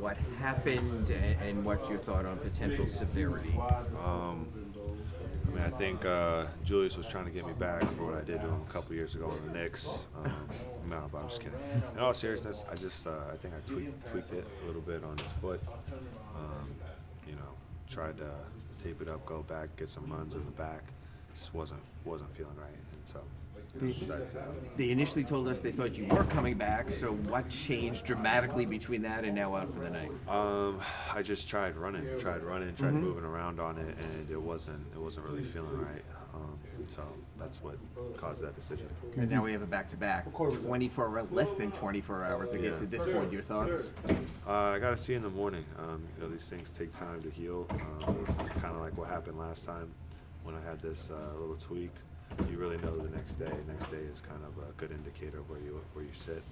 what happened and what's your thought on potential severity? I think Julius was trying to get me back for what I did to him a couple years ago in the Knicks. No, but I'm just kidding. In all seriousness, I think I tweaked it a little bit on his foot. Tried to tape it up, go back, get some runs in the back. Just wasn't feeling right, and so. They initially told us they thought you were coming back, so what changed dramatically between that and now out for the night? I just tried running, tried moving around on it, and it wasn't really feeling right. So that's what caused that decision. And now we have a back-to-back, less than 24 hours. I guess at this point, your thoughts? I got to see in the morning. These things take time to heal. Kind of like what happened last time when I had this little tweak. You really know the next day. Next day is kind of a good indicator of where you sit.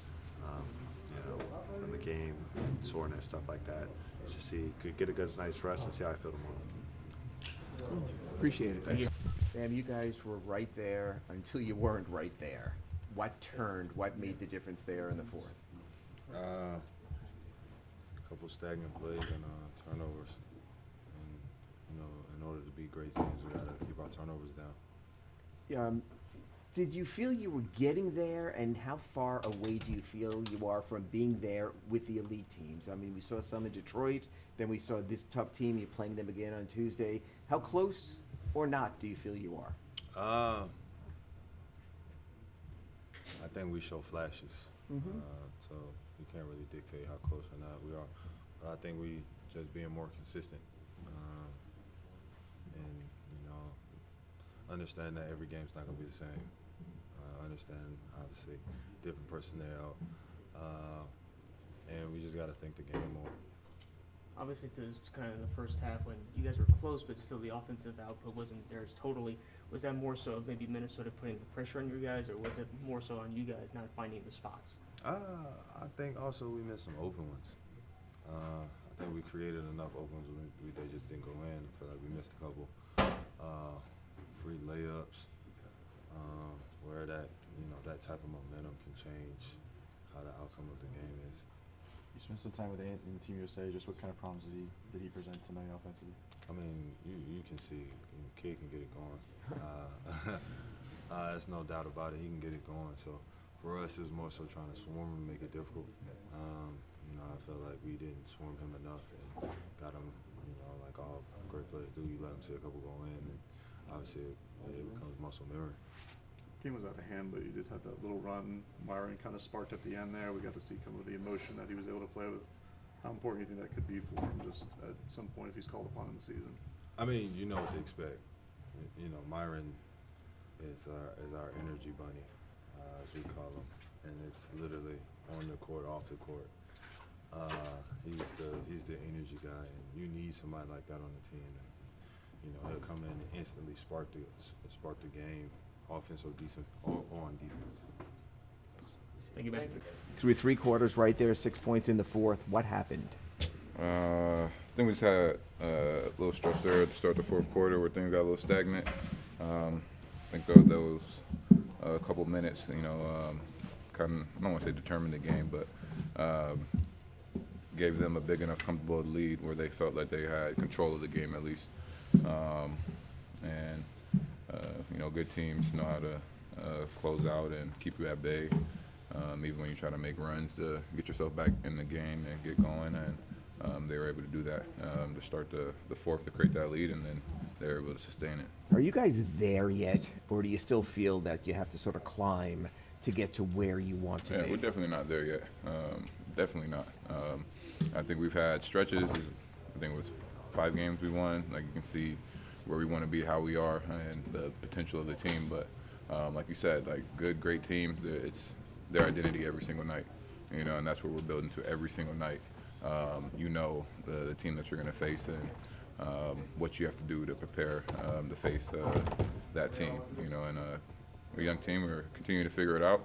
From the game, soreness, stuff like that. Just get a good night's rest and see how I feel tomorrow. Cool. Appreciate it. Thank you. Sam, you guys were right there until you weren't right there. What turned? What made the difference there in the fourth? A couple stagnant plays and turnovers. And in order to be great teams, we got to keep our turnovers down. Did you feel you were getting there, and how far away do you feel you are from being there with the elite teams? I mean, we saw some in Detroit, then we saw this tough team. You're playing them again on Tuesday. How close or not do you feel you are? I think we show flashes, so we can't really dictate how close or not we are. But I think we just being more consistent, and understand that every game's not going to be the same. Understand, obviously, different personnel, and we just got to think the game more. Obviously, it was kind of the first half when you guys were close, but still the offensive output wasn't theirs totally. Was that more so of maybe Minnesota putting the pressure on you guys, or was it more so on you guys not finding the spots? I think also we missed some open ones. I think we created enough open ones, they just didn't go in. I feel like we missed a couple free layups, where that type of momentum can change how the outcome of the game is. You spent some time with Anthony in Team USA. Just what kind of problems did he present tonight offensively? I mean, you can see, kid can get it going. There's no doubt about it. He can get it going. So for us, it was more so trying to swarm him and make it difficult. I felt like we didn't swarm him enough and got him, like all great players do. You let him see a couple go in, and obviously it becomes muscle memory. Game was out of hand, but you did have that little run. Myron kind of sparked at the end there. We got to see some of the emotion that he was able to play with. How important do you think that could be for him just at some point if he's called upon in the season? I mean, you know what to expect. Myron is our energy bunny, as we call him, and it's literally on the court, off the court. He's the energy guy, and you need somebody like that on the team. And, he'll come in and instantly spark the game, offense or on defense. Thank you, man. Through three quarters right there, 6 points in the fourth. What happened? I think we just had a little stretch there at the start of the fourth quarter where things got a little stagnant. I think there was a couple minutes, kind of, I don't want to say determined the game, but gave them a big enough comfortable lead where they felt like they had control of the game at least. Good teams know how to close out and keep you at bay, even when you try to make runs to get yourself back in the game and get going. And they were able to do that to start the fourth to create that lead, and then they were able to sustain it. Are you guys there yet, or do you still feel that you have to sort of climb to get to where you want to be? Yeah, we're definitely not there yet. Definitely not. I think we've had stretches. I think it was 5 games we won. Like, you can see where we want to be, how we are, and the potential of the team. But like you said, like great teams, it's their identity every single night, and that's what we're building to every single night. The team that you're going to face and what you have to do to prepare to face that team. And we're a young team. We're continuing to figure it out.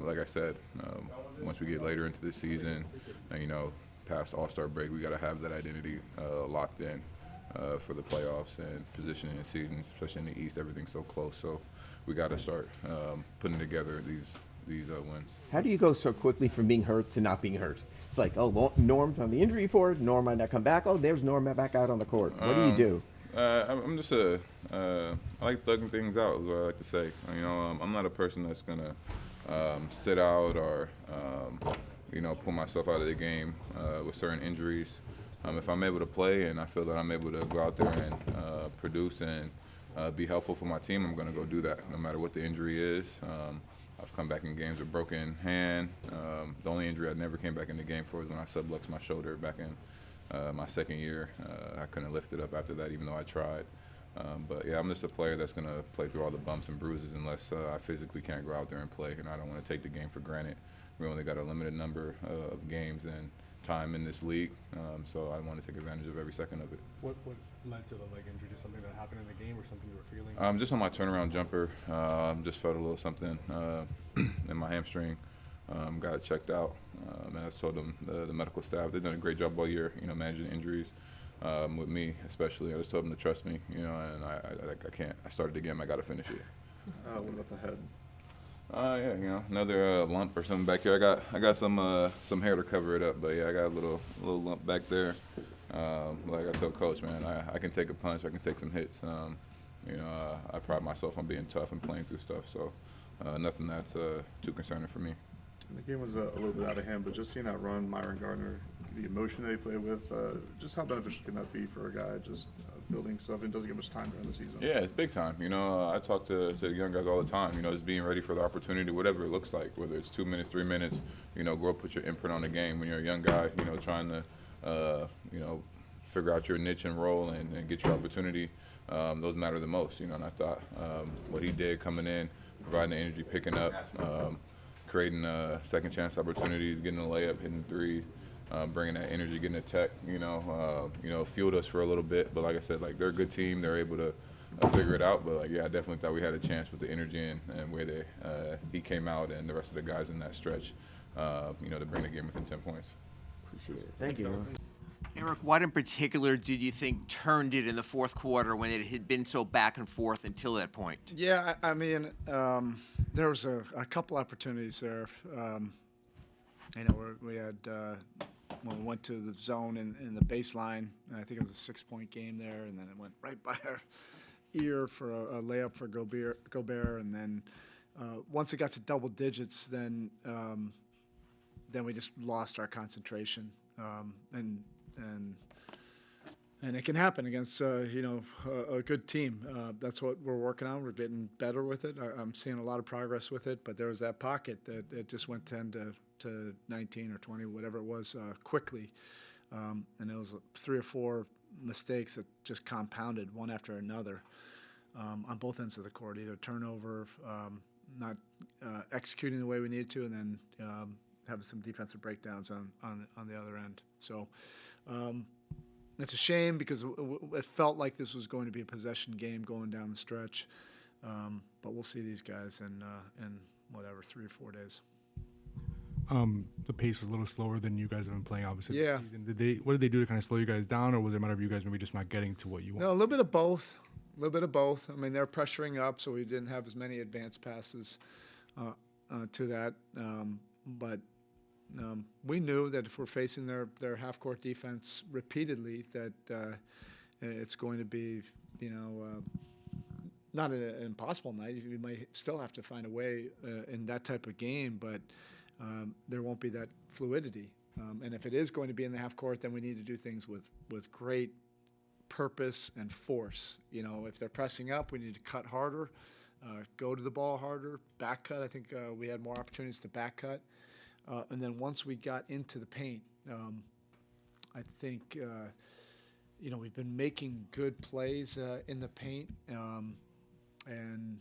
Like I said, once we get later into the season, past All-Star break, we got to have that identity locked in for the playoffs and positioning and seeding, especially in the East. Everything's so close, so we got to start putting together these wins. How do you go so quickly from being hurt to not being hurt? It's like, oh, Norm's on the injury report. Norm might not come back. Oh, there's Norm back out on the court. What do you do? I'm just I like thugging things out, is what I like to say. You know, I'm not a person that's gonna sit out or you know, pull myself out of the game with certain injuries. If I'm able to play and I feel that I'm able to go out there and produce and be helpful for my team, I'm gonna go do that, no matter what the injury is. I've come back in games with broken hand. The only injury I never came back in the game for was when I subluxed my shoulder back in my second year. I couldn't lift it up after that, even though I tried. But yeah, I'm just a player that's gonna play through all the bumps and bruises unless I physically can't go out there and play, and I don't want to take the game for granted. We only got a limited number of games and time in this league, so I want to take advantage of every second of it. What led to the leg injury? Just something that happened in the game or something you were feeling? Just on my turnaround jumper, just felt a little something in my hamstring. Got it checked out, and I told them, the medical staff, they've done a great job all year, you know, managing injuries. With me especially, I just told them to trust me, you know, and I can't. I started the game, I got to finish it. What about the head? Yeah, you know, another lump or something back here. I got some hair to cover it up, but yeah, I got a little lump back there. Like I told Coach, man, I can take a punch, I can take some hits. You know, I pride myself on being tough and playing through stuff, so nothing that's too concerning for me. The game was a little bit out of hand, but just seeing that run, Myron Gardner, the emotion that he played with, just how beneficial can that be for a guy just building stuff and doesn't get much time during the season? Yeah, it's big time. You know, I talk to the young guys all the time, you know, just being ready for the opportunity, whatever it looks like, whether it's 2 minutes, 3 minutes, you know, go put your imprint on the game when you're a young guy, you know, trying to, you know, figure out your niche and role and get your opportunity. Those matter the most, you know, and I thought what he did coming in, providing the energy, picking up, creating second chance opportunities, getting a layup, hitting three, bringing that energy, getting a tech, you know, fueled us for a little bit. But like I said, like, they're a good team. They're able to figure it out. But like, yeah, I definitely thought we had a chance with the energy and where he came out and the rest of the guys in that stretch, you know, to bring the game within 10 points. Appreciate it. Thank you. Erik, what in particular did you think turned it in the fourth quarter when it had been so back and forth until that point? Yeah, I mean, there was a couple opportunities there. You know, we had when we went to the zone in the baseline, and I think it was a 6-point game there, and then it went right by our ear for a layup for Gobert, and then once it got to double digits, then we just lost our concentration, and it can happen against you know, a good team. That's what we're working on. We're getting better with it. I'm seeing a lot of progress with it, but there was that pocket that it just went 10 to 19 or 20, whatever it was, quickly, and it was 3 or 4 mistakes that just compounded one after another on both ends of the court, either turnover, not executing the way we needed to, and then having some defensive breakdowns on the other end. So it's a shame because it felt like this was going to be a possession game going down the stretch, but we'll see these guys in whatever, 3 or 4 days. The pace was a little slower than you guys have been playing, obviously. Yeah. This season. What did they do to kind of slow you guys down, or was it a matter of you guys maybe just not getting to what you want? No, a little bit of both. A little bit of both. I mean, they're pressuring up, so we didn't have as many advanced passes to that. But we knew that if we're facing their half-court defense repeatedly, that it's going to be, you know, not an impossible night. You might still have to find a way in that type of game, but there won't be that fluidity. And if it is going to be in the half court, then we need to do things with great purpose and force. You know, if they're pressing up, we need to cut harder, go to the ball harder, back cut. I think we had more opportunities to back cut. And then once we got into the paint, I think, you know, we've been making good plays in the paint. And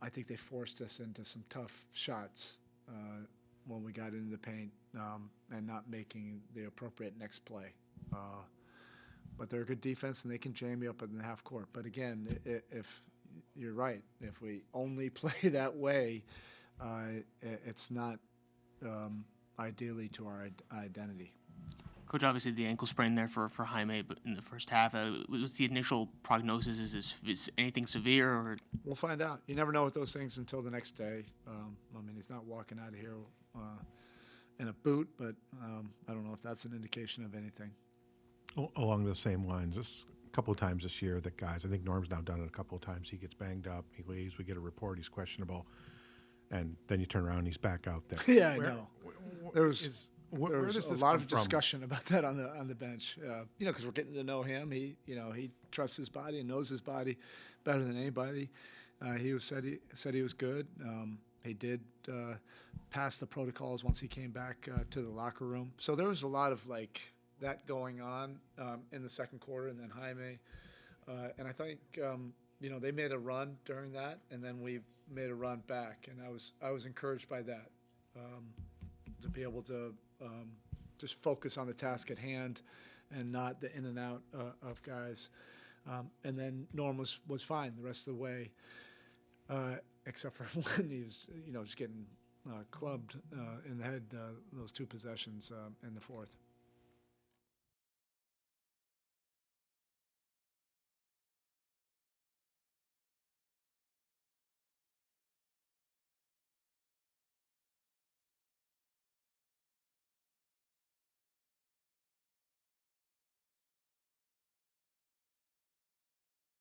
I think they forced us into some tough shots when we got into the paint and not making the appropriate next play. But they're a good defense, and they can jam you up in the half court. But again, if you're right, if we only play that way, it's not ideally to our identity. Coach, obviously the ankle sprain there for Jaime, but in the first half, what's the initial prognosis? Is anything severe? Or we'll find out. You never know with those things until the next day. I mean, he's not walking out of here and a boot, but I don't know if that's an indication of anything. Along those same lines, just a couple of times this year that guys, I think Norm's now done it a couple of times, he gets banged up, he leaves, we get a report, he's questionable, and then you turn around and he's back out there. Yeah, I know. There was where does a this lot come of from? discussion about that on the bench. Because we're getting to know him. He trusts his body and knows his body better than anybody. He said he was good. He did pass the protocols once he came back to the locker room. So there was a lot of that going on in the second quarter, and then Jaime, and I think they made a run during that, and then we made a run back, and I was encouraged by that, to be able to just focus on the task at hand and not the in and out of guys. And then Norm was fine the rest of the way, except for when he was just getting clubbed in the head those two possessions in the fourth.